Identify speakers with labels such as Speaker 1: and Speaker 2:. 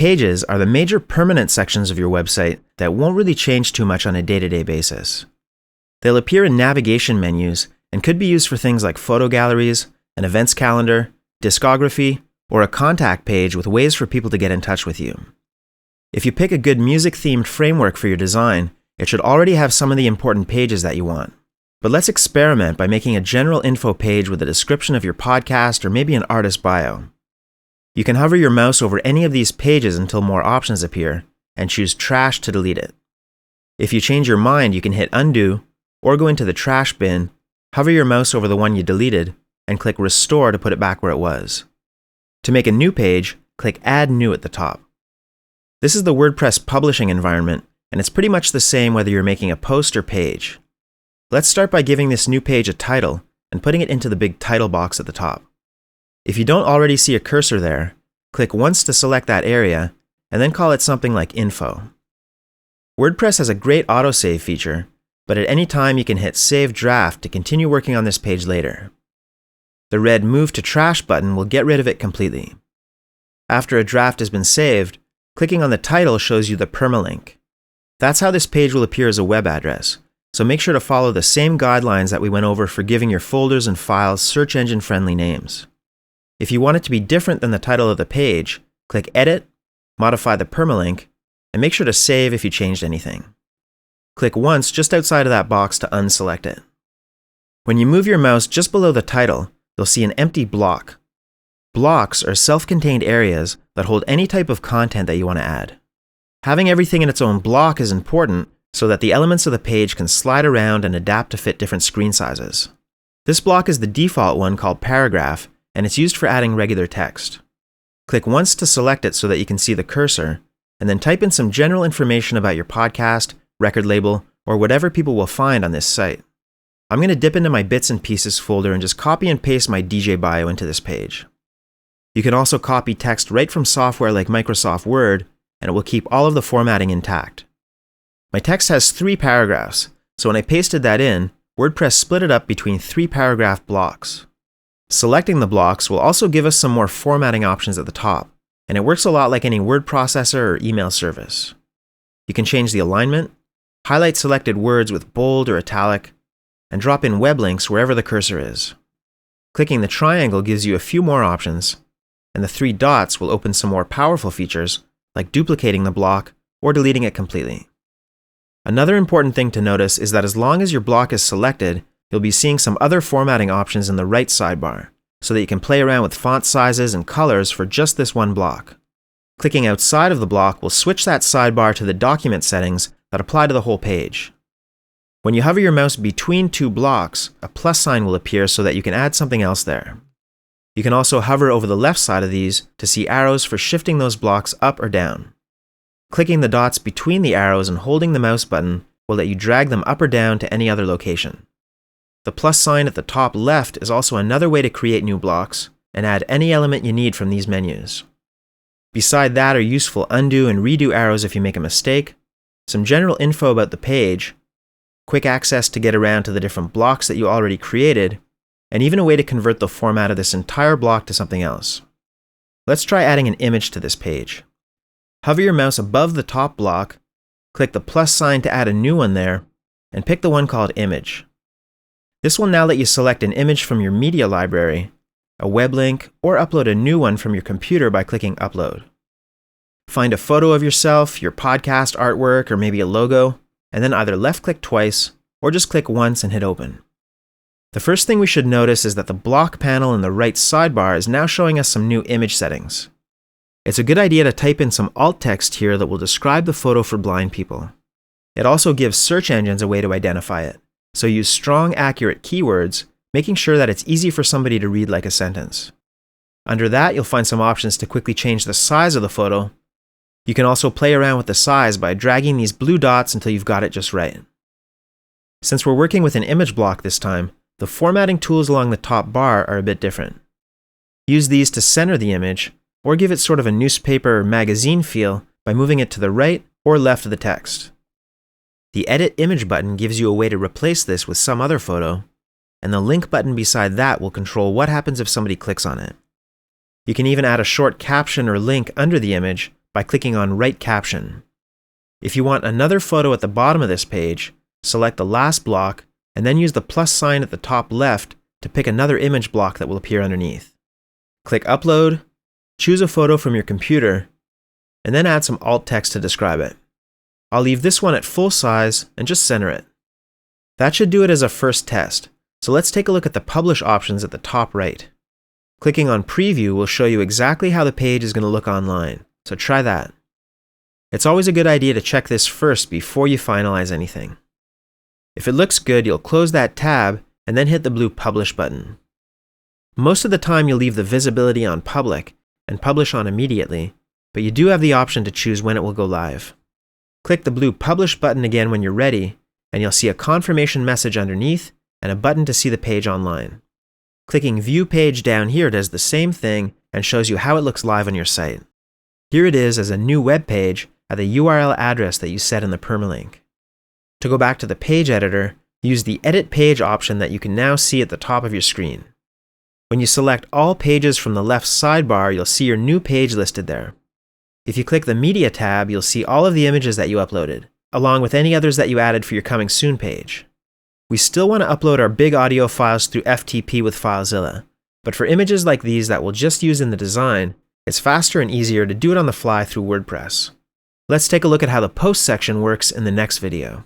Speaker 1: pages are the major permanent sections of your website that won't really change too much on a day-to-day basis. They'll appear in navigation menus and could be used for things like photo galleries, an events calendar, discography, or a contact page with ways for people to get in touch with you. If you pick a good music-themed framework for your design, it should already have some of the important pages that you want. But let's experiment by making a general info page with a description of your podcast or maybe an artist bio. You can hover your mouse over any of these pages until more options appear, and choose Trash to delete it. If you change your mind, you can hit Undo, or go into the trash bin, hover your mouse over the one you deleted, and click Restore to put it back where it was. To make a new page, click Add New at the top. This is the WordPress publishing environment, and it's pretty much the same whether you're making a post or page. Let's start by giving this new page a title and putting it into the big title box at the top. If you don't already see a cursor there, click once to select that area, and then call it something like Info. WordPress has a great autosave feature, but at any time you can hit Save Draft to continue working on this page later. The red Move to Trash button will get rid of it completely. After a draft has been saved, clicking on the title shows you the permalink. That's how this page will appear as a web address, so make sure to follow the same guidelines that we went over for giving your folders and files search engine-friendly names. If you want it to be different than the title of the page, click Edit, modify the permalink, and make sure to save if you changed anything. Click once just outside of that box to unselect it. When you move your mouse just below the title, you'll see an empty block. Blocks are self-contained areas that hold any type of content that you want to add. Having everything in its own block is important so that the elements of the page can slide around and adapt to fit different screen sizes. This block is the default one called Paragraph, and it's used for adding regular text. Click once to select it so that you can see the cursor, and then type in some general information about your podcast, record label, or whatever people will find on this site. I'm going to dip into my Bits and Pieces folder and just copy and paste my DJ bio into this page. You can also copy text right from software like Microsoft Word, and it will keep all of the formatting intact. My text has 3 paragraphs, so when I pasted that in, WordPress split it up between 3 paragraph blocks. Selecting the blocks will also give us some more formatting options at the top, and it works a lot like any word processor or email service. You can change the alignment, highlight selected words with bold or italic, and drop in web links wherever the cursor is. Clicking the triangle gives you a few more options, and the 3 dots will open some more powerful features like duplicating the block or deleting it completely. Another important thing to notice is that as long as your block is selected, you'll be seeing some other formatting options in the right sidebar, so that you can play around with font sizes and colors for just this one block. Clicking outside of the block will switch that sidebar to the document settings that apply to the whole page. When you hover your mouse between 2 blocks, a plus sign will appear so that you can add something else there. You can also hover over the left side of these to see arrows for shifting those blocks up or down. Clicking the dots between the arrows and holding the mouse button will let you drag them up or down to any other location. The plus sign at the top left is also another way to create new blocks and add any element you need from these menus. Beside that are useful undo and redo arrows if you make a mistake, some general info about the page, quick access to get around to the different blocks that you already created, and even a way to convert the format of this entire block to something else. Let's try adding an image to this page. Hover your mouse above the top block, click the plus sign to add a new one there, and pick the one called Image. This will now let you select an image from your media library, a web link, or upload a new one from your computer by clicking Upload. Find a photo of yourself, your podcast artwork, or maybe a logo, and then either left-click twice or just click once and hit Open. The first thing we should notice is that the block panel in the right sidebar is now showing us some new image settings. It's a good idea to type in some alt text here that will describe the photo for blind people. It also gives search engines a way to identify it, so use strong, accurate keywords, making sure that it's easy for somebody to read like a sentence. Under that, you'll find some options to quickly change the size of the photo. You can also play around with the size by dragging these blue dots until you've got it just right. Since we're working with an image block this time, the formatting tools along the top bar are a bit different. Use these to center the image, or give it sort of a newspaper or magazine feel by moving it to the right or left of the text. The Edit Image button gives you a way to replace this with some other photo, and the link button beside that will control what happens if somebody clicks on it. You can even add a short caption or link under the image by clicking on Write Caption. If you want another photo at the bottom of this page, select the last block and then use the plus sign at the top left to pick another image block that will appear underneath. Click Upload, choose a photo from your computer, and then add some alt text to describe it. I'll leave this one at full size and just center it. That should do it as a first test, so let's take a look at the Publish options at the top right. Clicking on Preview will show you exactly how the page is going to look online, so try that. It's always a good idea to check this first before you finalize anything. If it looks good, you'll close that tab and then hit the blue Publish button. Most of the time you'll leave the visibility on Public and Publish on Immediately, but you do have the option to choose when it will go live. Click the blue Publish button again when you're ready, and you'll see a confirmation message underneath and a button to see the page online. Clicking View Page down here does the same thing and shows you how it looks live on your site. Here it is as a new web page at the URL address that you set in the permalink. To go back to the page editor, use the Edit Page option that you can now see at the top of your screen. When you select all pages from the left sidebar, you'll see your new page listed there. If you click the Media tab, you'll see all of the images that you uploaded, along with any others that you added for your Coming Soon page. We still want to upload our big audio files through FTP with FileZilla, but for images like these that we'll just use in the design, it's faster and easier to do it on the fly through WordPress. Let's take a look at how the Post section works in the next video.